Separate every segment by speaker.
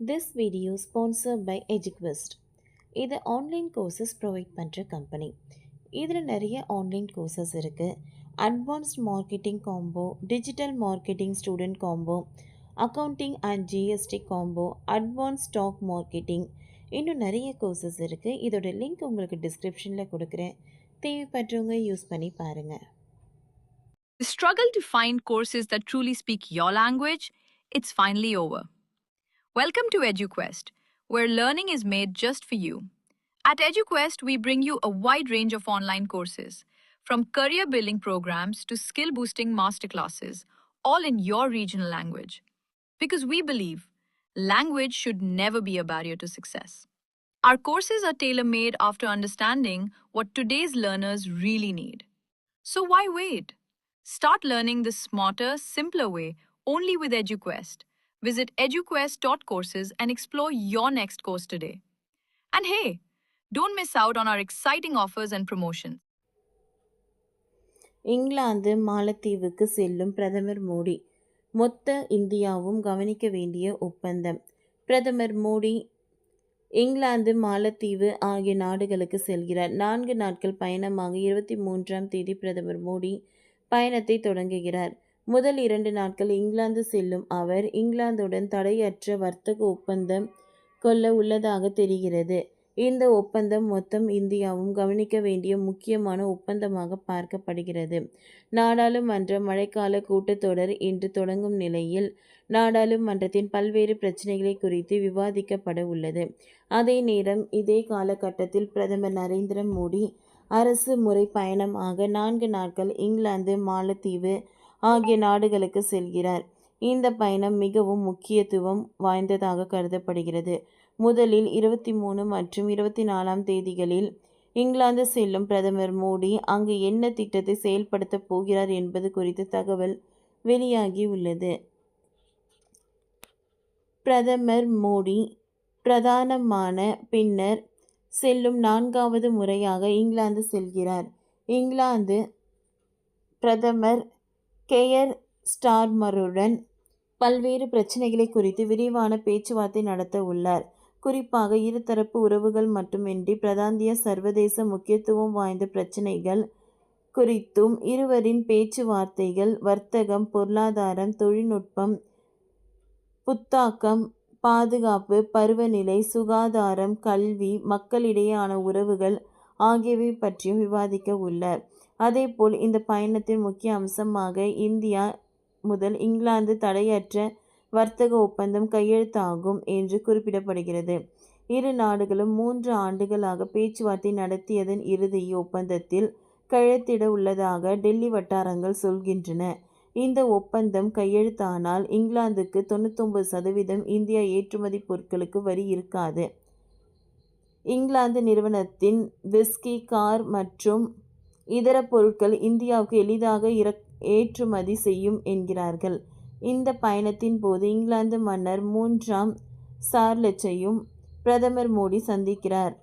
Speaker 1: This video sponsored by EduQuest. இது online courses provide பண்ணுற company. இதில் நிறைய ஆன்லைன் கோர்சஸ் இருக்குது. Advanced marketing combo, digital marketing student combo, accounting and GST combo, advance stock marketing, இன்னும் நிறைய courses இருக்குது. இதோட லிங்க் உங்களுக்கு டிஸ்கிரிப்ஷனில் கொடுக்குறேன். தேவைப்படுறவங்க யூஸ் பண்ணி பாருங்கள்.
Speaker 2: The struggle to find courses that truly speak your language, it's finally over. Welcome to EduQuest, where learning is made just for you. At EduQuest, we bring you a wide range of online courses, from career building programs to skill boosting masterclasses, all in your regional language. Because we believe language should never be a barrier to success. Our courses are tailor made after understanding what today's learners really need. So why wait? Start learning the smarter, simpler way only with EduQuest. Visit eduquest.courses and explore your next course today. And hey, don't miss out on our exciting offers and promotions.
Speaker 1: England மாலத்தீவுக்கு செல்லும் பிரதமர் மோடி. மொத்த இந்தியாவும் கவனிக்க வேண்டிய ஒப்பந்தம். பிரதமர் மோடி இங்கிலாந்து, மாலத்தீவு ஆகிய நாடுகளுக்கு செல்கிறார். 4 நாட்கள் பயணமாக 23ஆம் தேதி பிரதமர் மோடி பயணத்தை தொடங்குகிறார். முதல் 2 நாட்கள் இங்கிலாந்து செல்லும் அவர் இங்கிலாந்துடன் தடையற்ற வர்த்தக ஒப்பந்தம் கொள்ள உள்ளதாக தெரிகிறது. இந்த ஒப்பந்தம் மொத்தம் இந்தியாவும் கவனிக்க வேண்டிய முக்கியமான ஒப்பந்தமாக பார்க்கப்படுகிறது. நாடாளுமன்ற மழைக்கால கூட்டத்தொடர் இன்று தொடங்கும் நிலையில் நாடாளுமன்றத்தின் பல்வேறு பிரச்சினைகளை குறித்து விவாதிக்கப்பட உள்ளது. அதே நேரம் இதே காலகட்டத்தில் பிரதமர் நரேந்திர மோடி அரசு முறை பயணமாக 4 நாட்கள் இங்கிலாந்து, மாலத்தீவு ஆகிய நாடுகளுக்கு செல்கிறார். இந்த பயணம் மிகவும் முக்கியத்துவம் வாய்ந்ததாக கருதப்படுகிறது. முதலில் 23 மற்றும் 24ஆம் தேதிகளில் இங்கிலாந்து செல்லும் பிரதமர் மோடி அங்கு என்ன திட்டத்தை செயல்படுத்தப் போகிறார் என்பது குறித்த தகவல் வெளியாகி உள்ளது. பிரதமர் மோடி பிரதானமான பின்னர் செல்லும் 4வது முறையாக இங்கிலாந்து செல்கிறார். இங்கிலாந்து பிரதமர் கெயர் ஸ்டார்மருடன் பல்வேறு பிரச்சினைகளை குறித்து விரிவான பேச்சுவார்த்தை நடத்த உள்ளார். குறிப்பாக இருதரப்பு உறவுகள் மட்டுமின்றி பிராந்திய சர்வதேச முக்கியத்துவம் வாய்ந்த பிரச்சினைகள் குறித்தும் இருவரின் பேச்சுவார்த்தைகள் வர்த்தகம், பொருளாதாரம், தொழில்நுட்பம், புத்தாக்கம், பாதுகாப்பு, பருவநிலை, சுகாதாரம், கல்வி, மக்களிடையேயான உறவுகள் ஆகியவை பற்றியும் விவாதிக்க உள்ளார். அதேபோல் இந்த பயணத்தின் முக்கிய அம்சமாக இந்தியா முதல் இங்கிலாந்து தடையற்ற வர்த்தக ஒப்பந்தம் கையெழுத்தாகும் என்று குறிப்பிடப்படுகிறது. இரு நாடுகளும் 3 ஆண்டுகளாக பேச்சுவார்த்தை நடத்தியதன் இறுதி ஒப்பந்தத்தில் கையெழுத்திட உள்ளதாக டெல்லி வட்டாரங்கள் சொல்கின்றன. இந்த ஒப்பந்தம் கையெழுத்தானால் இங்கிலாந்துக்கு 99% இந்தியா ஏற்றுமதி பொருட்களுக்கு வரி இருக்காது. இங்கிலாந்து நிறுவனத்தின் விஸ்கி, கார் மற்றும் இதர பொருட்கள் இந்தியாவுக்கு எளிதாக ஏற்றுமதி செய்யும் என்கிறார்கள். இந்த பயணத்தின் போது இங்கிலாந்து மன்னர் 3ஆம் சார்லஸையும் பிரதமர் மோடி சந்திக்கிறார்.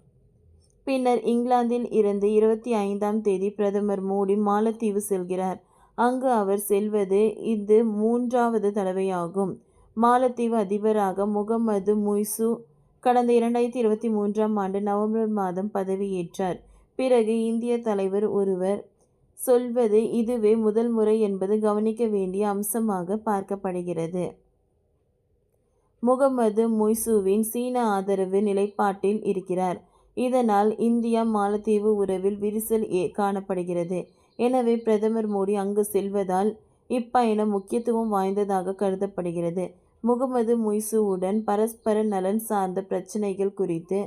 Speaker 1: பின்னர் இங்கிலாந்தில் இருந்து 25ஆம் தேதி பிரதமர் மோடி மாலத்தீவு செல்கிறார். அங்கு அவர் செல்வது இது 3வது தடவையாகும். மாலத்தீவு அதிபராக முகமது முய்சு கடந்த 2023ஆம் ஆண்டு நவம்பர் மாதம் பதவியேற்றார். பிறகு இந்திய தலைவர் ஒருவர் சொல்வது இதுவே முதல் முறை என்பது கவனிக்க வேண்டிய அம்சமாக பார்க்கப்படுகிறது. முகமது முய்சுவின் சீன ஆதரவு நிலைப்பாட்டில் இருக்கிறார். இதனால் இந்தியா மாலத்தீவு உறவில் விரிசல் காணப்படுகிறது. எனவே பிரதமர் மோடி அங்கு செல்வதால் இப்பயணம் முக்கியத்துவம் வாய்ந்ததாக கருதப்படுகிறது. முகமது முய்சுவுடன் பரஸ்பர நலன் சார்ந்த பிரச்சினைகள் குறித்து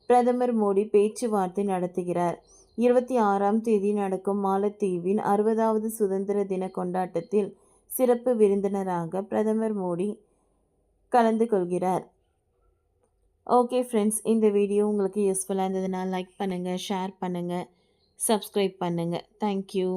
Speaker 1: பிரதமர் மோடி பேச்சுவார்த்தை நடத்துகிறார். 26ஆம் தேதி நடக்கும் மாலத்தீவின் 60வது சுதந்திர தின கொண்டாட்டத்தில் சிறப்பு விருந்தினராக பிரதமர் மோடி கலந்து கொள்கிறார். ஓகே ஃப்ரெண்ட்ஸ், இந்த வீடியோ உங்களுக்கு யூஸ்ஃபுல்லாக இருந்ததுன்னா லைக் பண்ணுங்கள், ஷேர் பண்ணுங்கள், சப்ஸ்கிரைப் பண்ணுங்கள். தேங்க்யூ.